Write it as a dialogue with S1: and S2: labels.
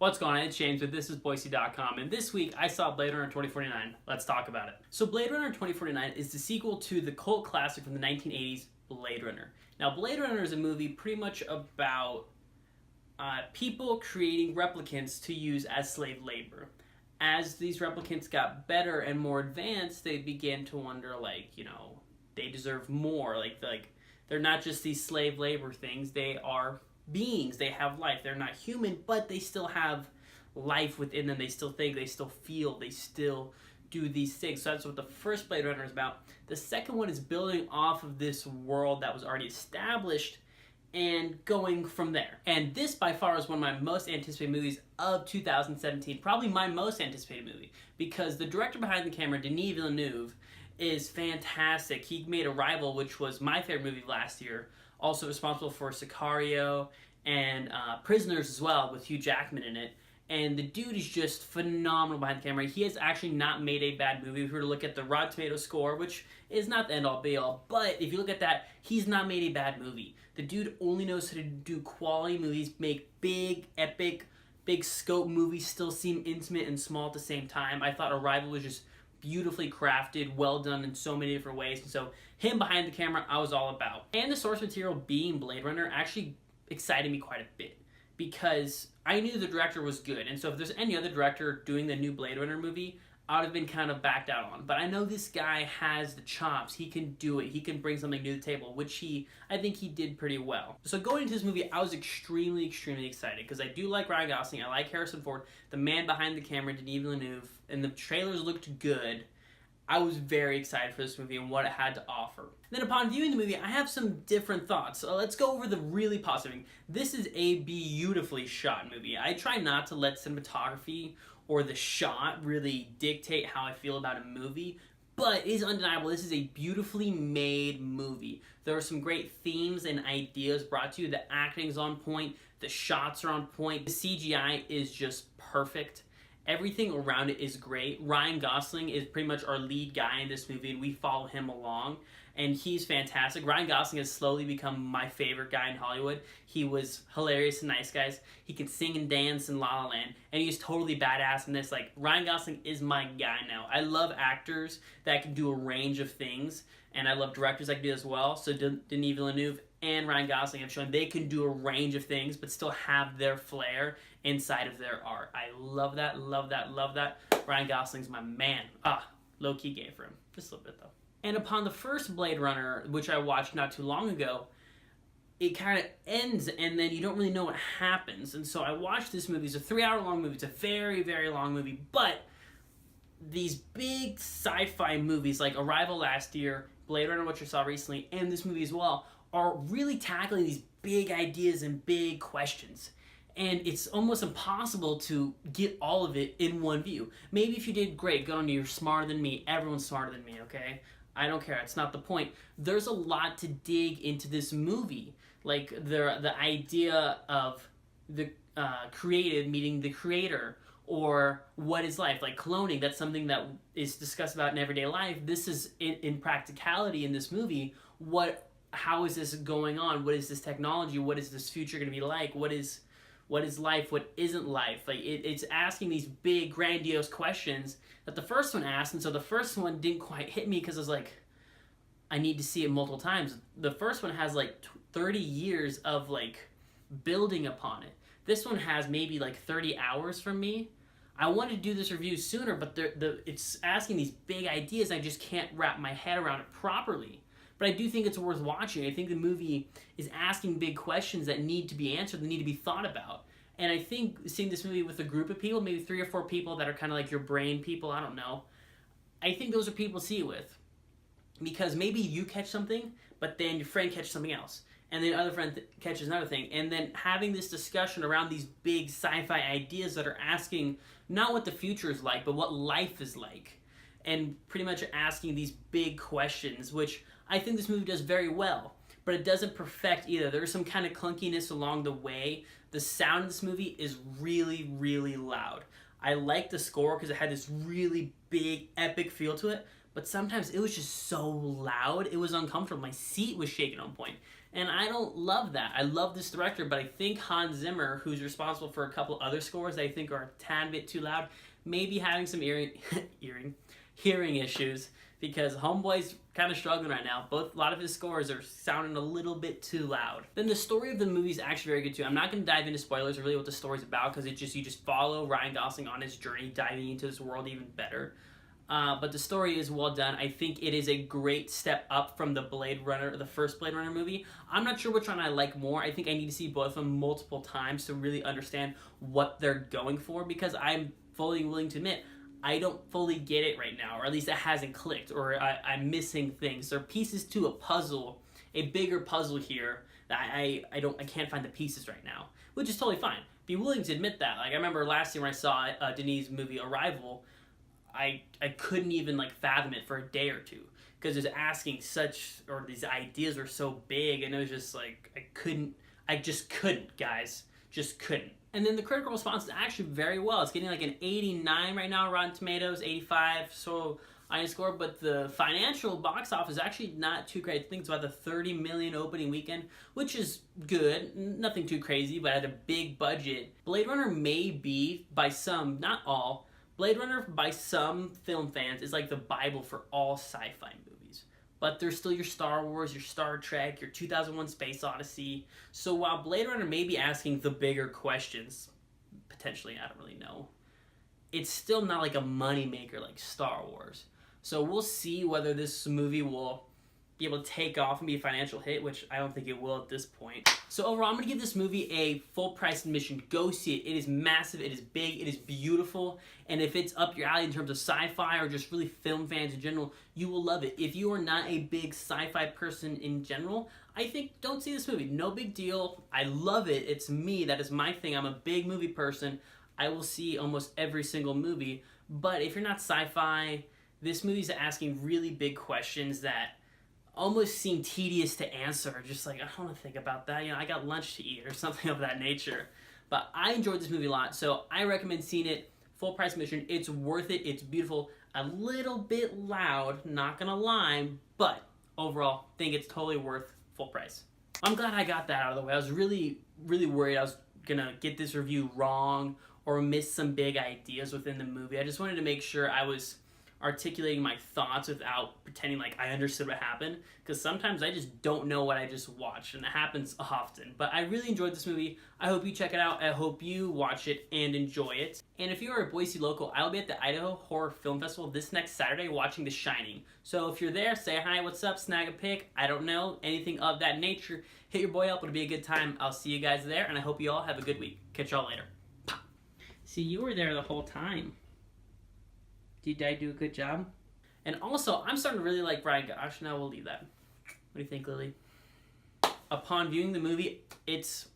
S1: What's going on? It's James with This is Boise.com, and this week I saw Blade Runner 2049. Let's talk about it. So Blade Runner 2049 is the sequel to the cult classic from the 1980s, Blade Runner. Now Blade Runner is a movie pretty much about people creating replicants to use as slave labor. As these replicants got better and more advanced, they began to wonder, they deserve more. They're not just these slave labor things, they are beings, they have life. They're not human, but they still have life within them. They still think, they still feel, they still do these things. So that's what the first Blade Runner is about. The second one is building off of this world that was already established and going from there. And this by far is one of my most anticipated movies of 2017, probably my most anticipated movie, because the director behind the camera, Denis Villeneuve, is fantastic. He made Arrival, which was my favorite movie last year, also responsible for Sicario and Prisoners as well, with Hugh Jackman in it. And the dude is just phenomenal behind the camera. He has actually not made a bad movie. If we were to look at the Rotten Tomatoes score, which is not the end-all be-all, but if you look at that, he's not made a bad movie. The dude only knows how to do quality movies, make big, epic, big scope movies, still seem intimate and small at the same time. I thought Arrival was just beautifully crafted, well done in so many different ways. And so him behind the camera, I was all about. And the source material being Blade Runner actually excited me quite a bit, because I knew the director was good. And so if there's any other director doing the new Blade Runner movie, I would have been kind of backed out on. But I know this guy has the chops. He can do it. He can bring something to the table, which I think he did pretty well. So going into this movie, I was extremely, extremely excited, because I do like Ryan Gosling. I like Harrison Ford. The man behind the camera, Denis Villeneuve, and the trailers looked good. I was very excited for this movie and what it had to offer. Then upon viewing the movie, I have some different thoughts. So let's go over the really positive thing. This is a beautifully shot movie. I try not to let cinematography or the shot really dictate how I feel about a movie, but it is undeniable this is a beautifully made movie. There are some great themes and ideas brought to you. The acting is on point. The shots are on point. The CGI is just perfect. Everything around it is great. Ryan Gosling is pretty much our lead guy in this movie, and we follow him along, and he's fantastic. Ryan Gosling has slowly become my favorite guy in Hollywood. He was hilarious in Nice Guys. He can sing and dance in La La Land, and he's totally badass in this. Ryan Gosling is my guy now. I love actors that can do a range of things, and I love directors that can do that as well. So Denis Villeneuve and Ryan Gosling have shown they can do a range of things, but still have their flair inside of their art. I love that, love that, love that. Ryan Gosling's my man. Low-key gay for him. Just a little bit, though. And upon the first Blade Runner, which I watched not too long ago, it kind of ends, and then you don't really know what happens. And so I watched this movie. It's a 3-hour-long movie. It's a very, very long movie. But these big sci-fi movies like Arrival last year, Blade Runner, which I saw recently, and this movie as well, are really tackling these big ideas and big questions. And it's almost impossible to get all of it in one view. Maybe if you did, great, good on you, you're smarter than me, everyone's smarter than me, okay? I don't care, it's not the point. There's a lot to dig into this movie. Like the idea of the created meeting the creator, or what is life, like cloning. That's something that is discussed about in everyday life. This is in practicality in this movie. How is this going on? What is this technology? What is this future going to be like? What is life? What isn't life? It's asking these big, grandiose questions that the first one asked, and so the first one didn't quite hit me because I was like, I need to see it multiple times. The first one has 30 years of building upon it. This one has maybe 30 hours from me. I wanted to do this review sooner, but it's asking these big ideas, and I just can't wrap my head around it properly. But I do think it's worth watching. I think the movie is asking big questions that need to be answered, that need to be thought about. And I think seeing this movie with a group of people, maybe 3 or 4 people that are kind of like your brain people, I don't know, I think those are people to see it with. Because maybe you catch something, but then your friend catches something else. And then other friend catches another thing. And then having this discussion around these big sci-fi ideas that are asking not what the future is like, but what life is like. And pretty much asking these big questions, which I think this movie does very well, but it doesn't perfect either. There's some kind of clunkiness along the way. The sound of this movie is really, really loud. I like the score because it had this really big, epic feel to it, but sometimes it was just so loud, it was uncomfortable. My seat was shaking on point. And I don't love that. I love this director, but I think Hans Zimmer, who's responsible for a couple other scores that I think are a tad bit too loud, may be having some hearing issues, because Homeboy's kind of struggling right now. A lot of his scores are sounding a little bit too loud. Then the story of the movie is actually very good too. I'm not going to dive into spoilers or really what the story's about, because you just follow Ryan Gosling on his journey, diving into this world even better. But the story is well done. I think it is a great step up from the first Blade Runner movie. I'm not sure which one I like more. I think I need to see both of them multiple times to really understand what they're going for, because I'm fully willing to admit I don't fully get it right now, or at least it hasn't clicked, or I'm missing things. There are pieces to a puzzle, a bigger puzzle here, that I can't find the pieces right now, which is totally fine. Be willing to admit that. Like, I remember last year when I saw Denis' movie Arrival, I couldn't even fathom it for a day or two, because it's asking these ideas were so big, and it was just I just couldn't, guys, just couldn't. And then the critical response is actually very well. It's getting an 89 right now, Rotten Tomatoes, 85, so I score, but the financial box office is actually not too great. I think it's about the 30 million opening weekend, which is good, nothing too crazy, but at a big budget. Blade Runner may be, by some, not all, Blade Runner, by some film fans, is like the Bible for all sci-fi movies. But there's still your Star Wars, your Star Trek, your 2001 Space Odyssey. So while Blade Runner may be asking the bigger questions, potentially, I don't really know, it's still not like a moneymaker like Star Wars. So we'll see whether this movie will be able to take off and be a financial hit, which I don't think it will at this point. So overall, I'm going to give this movie a full price admission. Go see it. It is massive, it is big, it is beautiful, and if it's up your alley in terms of sci-fi or just really film fans in general, you will love it. If you are not a big sci-fi person in general, I think don't see this movie. No big deal. I love it. It's me. That is my thing. I'm a big movie person. I will see almost every single movie, but if you're not sci-fi, this movie's asking really big questions that almost seem tedious to answer. Just I don't want to think about that. I got lunch to eat or something of that nature. But I enjoyed this movie a lot, so I recommend seeing it. Full price admission. It's worth it. It's beautiful. A little bit loud, not gonna lie, but overall, think it's totally worth full price. I'm glad I got that out of the way. I was really, really worried I was gonna get this review wrong or miss some big ideas within the movie. I just wanted to make sure I was articulating my thoughts without pretending like I understood what happened, because sometimes I just don't know what I just watched, and it happens often. But I really enjoyed this movie. I hope you check it out. I hope you watch it and enjoy it. And if you are a Boise local, I'll be at the Idaho Horror Film Festival this next Saturday watching The Shining. So if you're there, say hi, what's up, snag a pic, I don't know, anything of that nature, hit your boy up. It'll be a good time. I'll see you guys there, and I hope you all have a good week. Catch y'all later. See, you were there the whole time. Did I do a good job? And also, I'm starting to really like Ryan Gosling. Now we'll leave that. What do you think, Lily? Upon viewing the movie, it's...